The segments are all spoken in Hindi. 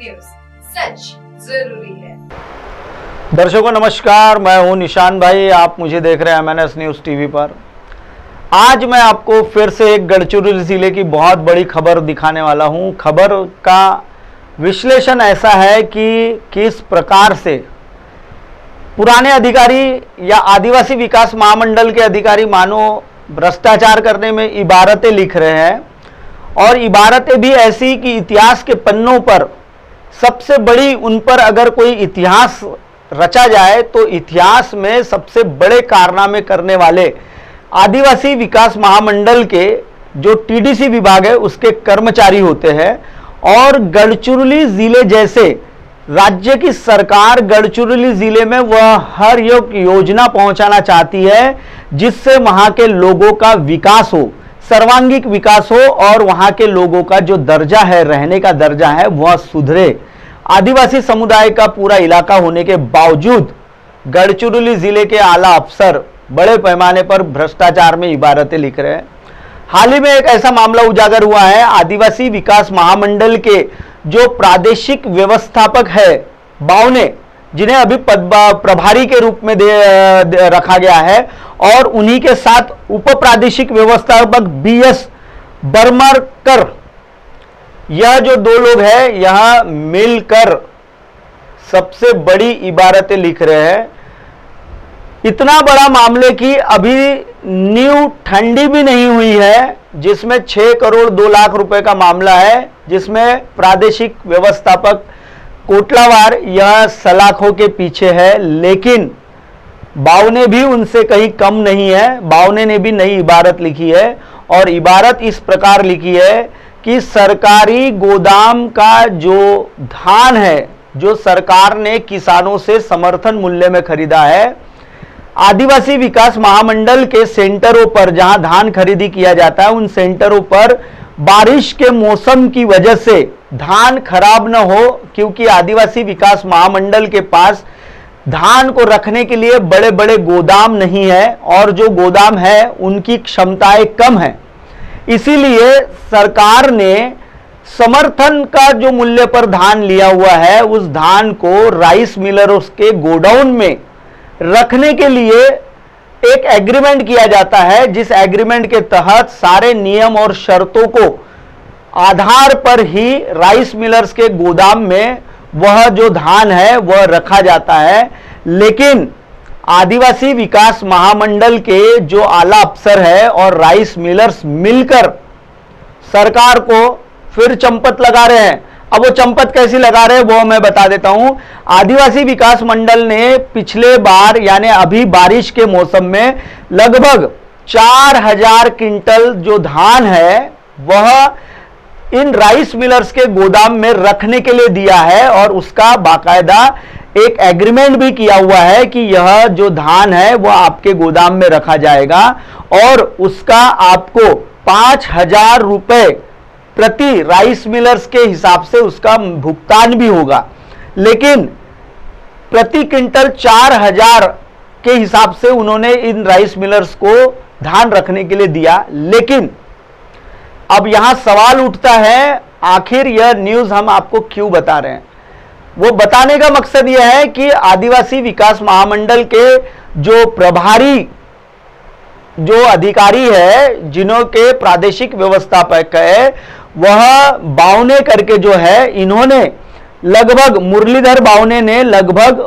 न्यूज, सच जरूरी है। दर्शकों नमस्कार, मैं हूं निशान भाई। आप मुझे देख रहे हैं MNS न्यूज टीवी पर। आज मैं आपको फिर से एक गढ़चिरौली जिले की बहुत बड़ी खबर दिखाने वाला हूं। खबर का विश्लेषण ऐसा है कि किस प्रकार से पुराने अधिकारी या आदिवासी विकास महामंडल के अधिकारी मानो भ्रष्टाचार करने में इबारतें लिख रहे हैं, और इबारतें भी ऐसी कि इतिहास के पन्नों पर सबसे बड़ी, उन पर अगर कोई इतिहास रचा जाए तो इतिहास में सबसे बड़े कारनामे करने वाले आदिवासी विकास महामंडल के जो TDC विभाग है उसके कर्मचारी होते हैं। और गढ़चिरौली जिले जैसे राज्य की सरकार गढ़चिरौली जिले में वह हर एक योजना पहुंचाना चाहती है जिससे वहां के लोगों का विकास हो, सर्वांगीण विकास हो, और वहां के लोगों का जो दर्जा है, रहने का दर्जा है, वह सुधरे। आदिवासी समुदाय का पूरा इलाका होने के बावजूद गढ़चिरौली जिले के आला अफसर बड़े पैमाने पर भ्रष्टाचार में इबारतें लिख रहे हैं। हाल ही में एक ऐसा मामला उजागर हुआ है। आदिवासी विकास महामंडल के जो प्रादेशिक व्यवस्थापक है बावने, जिन्हें अभी प्रभारी के रूप में रखा गया है, और उन्हीं के साथ उप प्रादेशिक व्यवस्थापक BS बर्मरकर, यह जो दो लोग हैं यह मिलकर सबसे बड़ी इबारतें लिख रहे हैं। इतना बड़ा मामले की अभी नींव ठंडी भी नहीं हुई है, जिसमें 6 करोड़ 2 लाख रुपए का मामला है, जिसमें प्रादेशिक व्यवस्थापक कोटलावार यह सलाखों के पीछे है। लेकिन बावने भी उनसे कहीं कम नहीं है। बावने ने भी नई इबारत लिखी है, और इबारत इस प्रकार लिखी है कि सरकारी गोदाम का जो धान है, जो सरकार ने किसानों से समर्थन मूल्य में खरीदा है, आदिवासी विकास महामंडल के सेंटरों पर जहां धान खरीदी किया जाता है, उन सेंटरों पर बारिश के मौसम की वजह से धान खराब न हो, क्योंकि आदिवासी विकास महामंडल के पास धान को रखने के लिए बड़े बड़े गोदाम नहीं है, और जो गोदाम है उनकी क्षमताएं कम है। इसीलिए सरकार ने समर्थन का जो मूल्य पर धान लिया हुआ है, उस धान को राइस मिलरों के गोडाउन में रखने के लिए एक एग्रीमेंट किया जाता है, जिस एग्रीमेंट के तहत सारे नियम और शर्तों को आधार पर ही राइस मिलर्स के गोदाम में वह जो धान है वह रखा जाता है। लेकिन आदिवासी विकास महामंडल के जो आला अफसर है और राइस मिलर्स मिलकर सरकार को फिर चंपत लगा रहे हैं। अब वो चंपत कैसी लगा रहे हैं वो मैं बता देता हूं। आदिवासी विकास मंडल ने पिछले बार यानी अभी बारिश के मौसम में लगभग 4000 क्विंटल जो धान है वह इन राइस मिलर्स के गोदाम में रखने के लिए दिया है, और उसका बाकायदा एक एग्रीमेंट भी किया हुआ है कि यह जो धान है वह आपके गोदाम में रखा जाएगा, और उसका आपको 5000 रुपए प्रति राइस मिलर्स के हिसाब से उसका भुगतान भी होगा। लेकिन प्रति क्विंटल 4000 के हिसाब से उन्होंने इन राइस मिलर्स को धान रखने के लिए दिया। लेकिन अब यहां सवाल उठता है, आखिर यह न्यूज हम आपको क्यों बता रहे हैं। वो बताने का मकसद यह है कि आदिवासी विकास महामंडल के जो प्रभारी जो अधिकारी है, जिन्हों के प्रादेशिक व्यवस्थापक है, वह बावने करके जो है, इन्होंने लगभग मुरलीधर बावने ने लगभग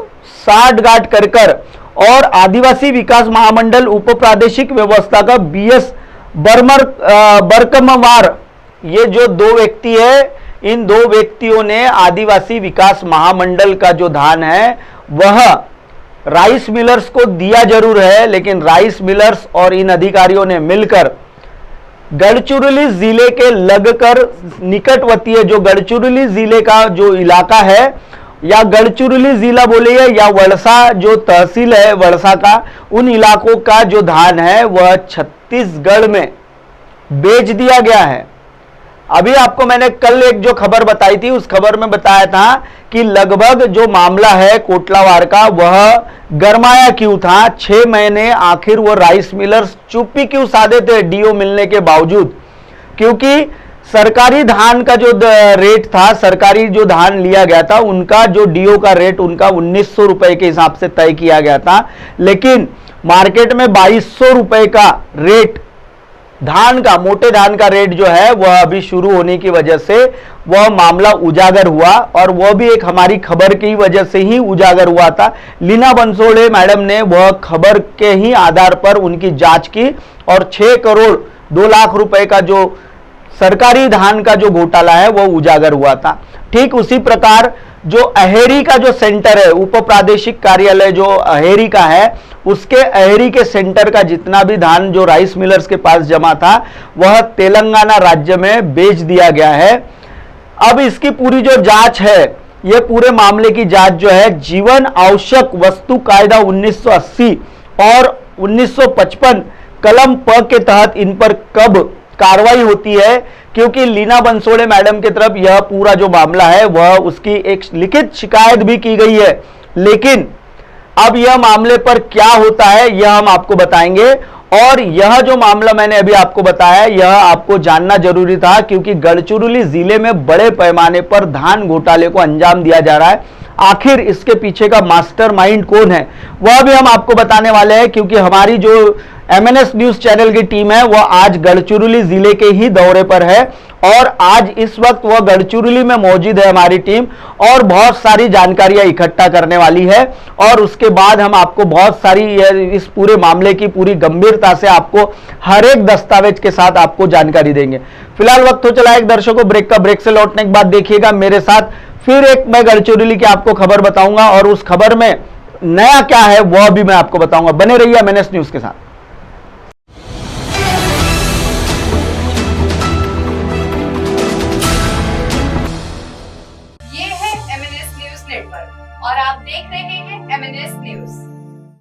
60 गांठ कर और आदिवासी विकास महामंडल उप प्रादेशिक व्यवस्था का BS बरकमवार, ये जो 2 व्यक्ति है, इन 2 व्यक्तियों ने आदिवासी विकास महामंडल का जो धान है वह राइस मिलर्स को दिया जरूर है, लेकिन राइस मिलर्स और इन अधिकारियों ने मिलकर गढ़चिरौली जिले के लगकर निकटवर्ती जो गढ़चिरौली जिले का जो इलाका है, या गढ़चिरौली जिला बोलिए या वड़सा जो तहसील है वड़सा का, उन इलाकों का जो धान है वह छत्तीसगढ़ में बेच दिया गया है। अभी आपको मैंने कल एक जो खबर बताई थी, उस खबर में बताया था कि लगभग जो मामला है कोटलावार का वह गरमाया क्यों था। 6 महीने आखिर वो राइस मिलर्स चुप्पी क्यों साधे थे डीओ मिलने के बावजूद, क्योंकि सरकारी धान का जो रेट था, सरकारी जो धान लिया गया था उनका जो डीओ का रेट उनका 1900 रुपए के हिसाब से तय किया गया था, लेकिन मार्केट में 2200 रुपए का रेट धान का, मोटे धान का रेट जो है वह अभी शुरू होने की वजह से वह मामला उजागर हुआ, और वह भी एक हमारी खबर की वजह से ही उजागर हुआ था। लीना बंसोड़े मैडम ने वह खबर के ही आधार पर उनकी जांच की और 6 करोड़ 2 लाख रुपए का जो सरकारी धान का जो घोटाला है वह उजागर हुआ था। ठीक उसी प्रकार जो अहेरी का जो सेंटर है, उप प्रादेशिक कार्यालय जो अहेरी का है, उसके अहेरी के सेंटर का जितना भी धान जो राइस मिलर्स के पास जमा था वह तेलंगाना राज्य में बेच दिया गया है। अब इसकी पूरी जो जांच है, यह पूरे मामले की जांच जो है जीवन आवश्यक वस्तु कायदा 1980 और 1955 कलम प के तहत इन पर कब कार्रवाई होती है, क्योंकि लीना बंसोड़े मैडम की तरफ यह पूरा जो मामला है वह उसकी एक लिखित शिकायत भी की गई है, लेकिन अब यह मामले पर क्या होता है यह हम आपको बताएंगे। और यह जो मामला मैंने अभी आपको बताया यह आपको जानना जरूरी था, क्योंकि गढ़चिरौली जिले में बड़े पैमाने पर धान घोटाले को अंजाम दिया जा रहा है। आखिर इसके पीछे का मास्टरमाइंड कौन है वह भी हम आपको बताने वाले हैं, क्योंकि हमारी जो एमएनएस न्यूज चैनल की टीम है वह आज गढ़चिरौली जिले के ही दौरे पर है, और आज इस वक्त वह गढ़चिरौली में मौजूद है हमारी टीम, और बहुत सारी जानकारियां इकट्ठा करने वाली है, और उसके बाद हम आपको बहुत सारी इस पूरे मामले की पूरी गंभीरता से आपको हर एक दस्तावेज के साथ आपको जानकारी देंगे। फिलहाल वक्त हो चला एक दर्शकों ब्रेक का। ब्रेक से लौटने के बाद देखिएगा मेरे साथ फिर एक मैं गढ़चिरौली की आपको खबर बताऊंगा, और उस खबर में नया क्या है वह भी मैं आपको बताऊंगा। बने रहिए एमएनएस न्यूज के साथ। ये है एमएनएस न्यूज नेटवर्क और आप देख रहे हैं एमएनएस न्यूज।